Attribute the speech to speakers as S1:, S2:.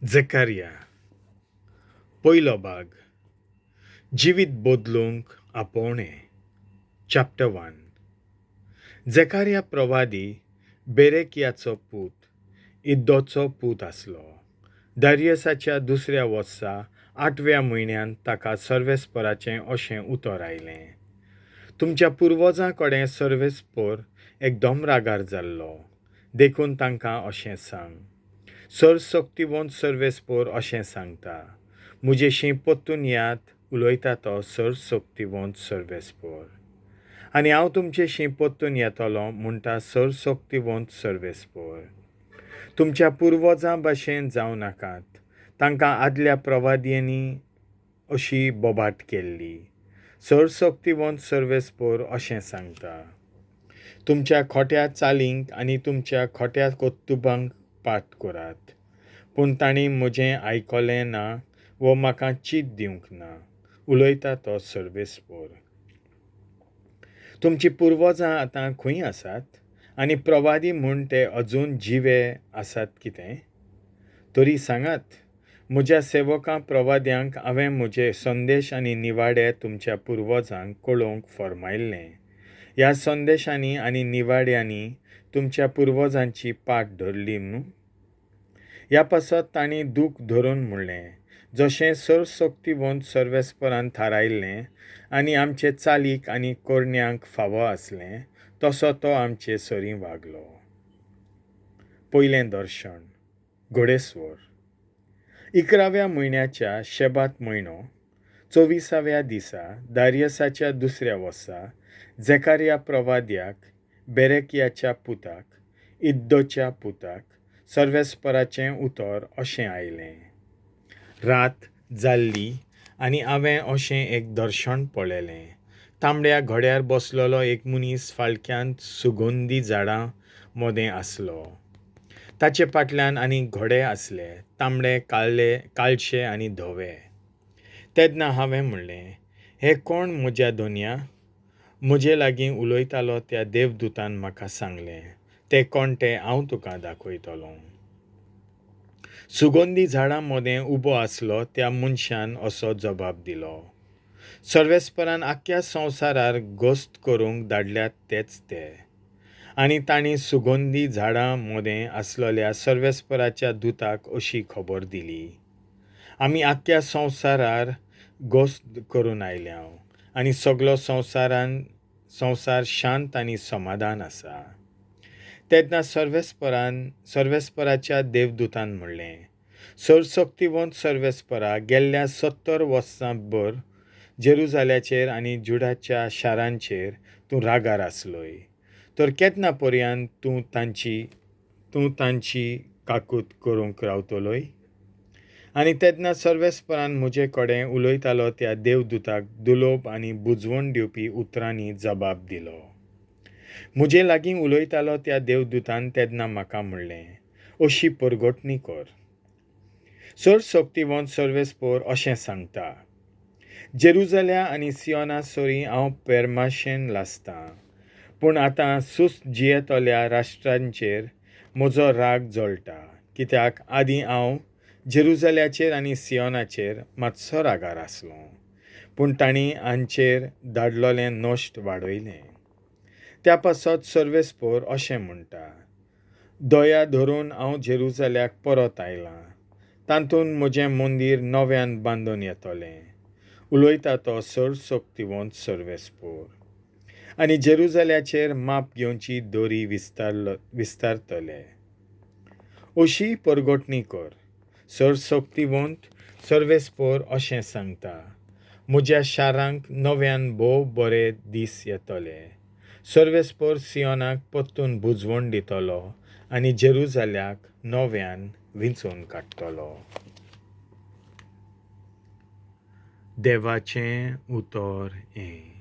S1: Zekariah पयलो भाग जिवीत बदलूंक आपोवणें चॅप्टर 1 झेकारिया प्रवादी बेरेकियाचो पूत इद्दोचो पूत आसलो. दारियसाच्या दुसऱ्या वर्सा 8व्या म्हयन्यान ताका सर्वेस्पराचें अशें उतर आयलें. तुमच्या पुर्वजां कडेन सर्वेस्पर एकदम रागार जाल्लो देखून तांकां अशें सांग. सर्वशक्तिवंत सर्वेस्पर अशें सांगता, मुजेशी परतून यात उलोयता तो सर्वशक्तिवंत सर्वेस्पर. आनी हांव तुमचेशी परतून येतलो म्हणटा सर्वशक्तिवंत सर्वेस्पर. तुमच्या पुर्वजां भाशेन जावं नाकात. तांकां आदल्या प्रवादयांनी अशी बोबाट केल्ली. सर्वशक्तिवंत सर्वेस्पर अशें सांगता, तुमच्या खोट्या चालींक आनी तुमच्या खोट्या कोत्तुबांक पाट करात. पूण तांणी म्हजें आयकलें ना वो म्हाका चीत दिवंक ना, उलोयता तो सर्वेस्पर. तुमची पुर्वजां आतां खंय आसात? आनी प्रवादी म्हूण ते अजून जिवे आसात कितें? तरी सांगात. म्हज्या सेवकां प्रवाद्यांक हांवें म्हजे संदेश आनी निवाडे तुमच्या पुर्वजांक कळोवंक फर्मायल्ले. ह्या संदेशांनी आनी निवाड्यांनी तुमच्या पुर्वजांची पाट धरली न्हू. ह्या पासत तांणी दूख धरून म्हणलें, जशें सर्वशक्तिवंत सर्वेस्परान थारायल्लें आनी आमचे चालीक आनी कोरण्यांक फावो आसलें तसो तो आमचे सरी वागलो. पयलें दर्शन घोडेस्वर. 11व्या म्हयन्याच्या शेबात म्हयनो 24व्या दिसा दारियसाच्या दुसऱ्या वर्सा झेकारिया प्रवाद्याक बेरेकियाच्या पुताक इद्दोच्या पुताक सर्वेस्पराचें उतर अशें आयलें. रात जाल्ली आनी हांवें अशें एक दर्शन पळयलें. तांबड्या घोड्यार बसलेलो एक मनीस फाटल्यान सुगंधी झाडां मोदें आसलो. ताचे फाटल्यान आनी घोडे आसले, तांबडे, काळशे आनी धवे. तेन्ना हांवें म्हणलें, हे कोण म्हज्या दhonia? म्हजे लागीं उलोयतालो त्या devdutan म्हाका सांगलें, ते कोण तें हांव तुका dakhoitolom. सुगंधी झाडां मोदें उबो आसलो त्या मनशान असो जबाब दिलो, सर्वेस्परान आख्ख्या संवसारार गोस्त करूंक धाडल्यात तेच ते. आनी तांणी सुगंधी झाडां मोदें आसलेल्या सर्वेस्पराच्या दुताक अशी खबर दिली, आमी आख्ख्या संवसारार गोस्त करून आयल्या आनी सगळो संवसार शांत आनी समाधान आसा. तेन्ना सर्वेस्पराच्या devdutan म्हणलें, सर्वशक्तिवंत सर्वेस्परा, गेल्ल्या 70 वर्सां भर जेरुजाल्याचेर आनी जुडाच्या शारांचेर तूं रागार आसलोय. तर केन्ना पर्यंत तूं तांची काकूट करूंक रावतलोय? आनी तेन्ना सर्वेस्परान म्हजे कडेन उलोयतालो त्या devdutaक दुलोब आनी बुजवण दिवपी उतरांनी जबाब दिलो. म्हजे लागीं उलोयतालो त्या devdutan तेन्ना म्हाका म्हणलें, अशी परगटणी कर. सर्वशक्तिवंत सर्वेस्पर अशें सांगता, जेरुजाल्या आनी सियोना सरी हांव पेरमाशेन लासतां. पूण आतां सुस्त जियेतल्या राष्ट्रांचेर म्हजो राग जळटा, कित्याक आदीं हांव जेरुजाल्याचेर आनी सियोनाचेर मातसो रागार आसलो, पूण तांणी हांचेर धाडलोलें नश्ट वाडयलें. त्या पासत सर्वेस्पर अशें म्हणटा, दया धरून हांव जेरुजाल्याक परत आयलां. तातूंत म्हजें मंदीर नव्यान बांदून येतलें, उलोयता तो सर्वशक्तिवंत सर्वेस्पर. आनी जेरुजाल्याचेर माप घेवची दोरी विस्तारतले. अशी परगटणी कर. सर्वशक्तिवंत सर्वेस्पर अशें सांगता, म्हज्या शारांक नव्यान भोव बरे दीस येतले. सर्वेस्पर सियोनाक परतून बुजवण दितलो आनी जेरुजाल्याक नव्यान विंचून काडटलो. देवाचें उतर हें.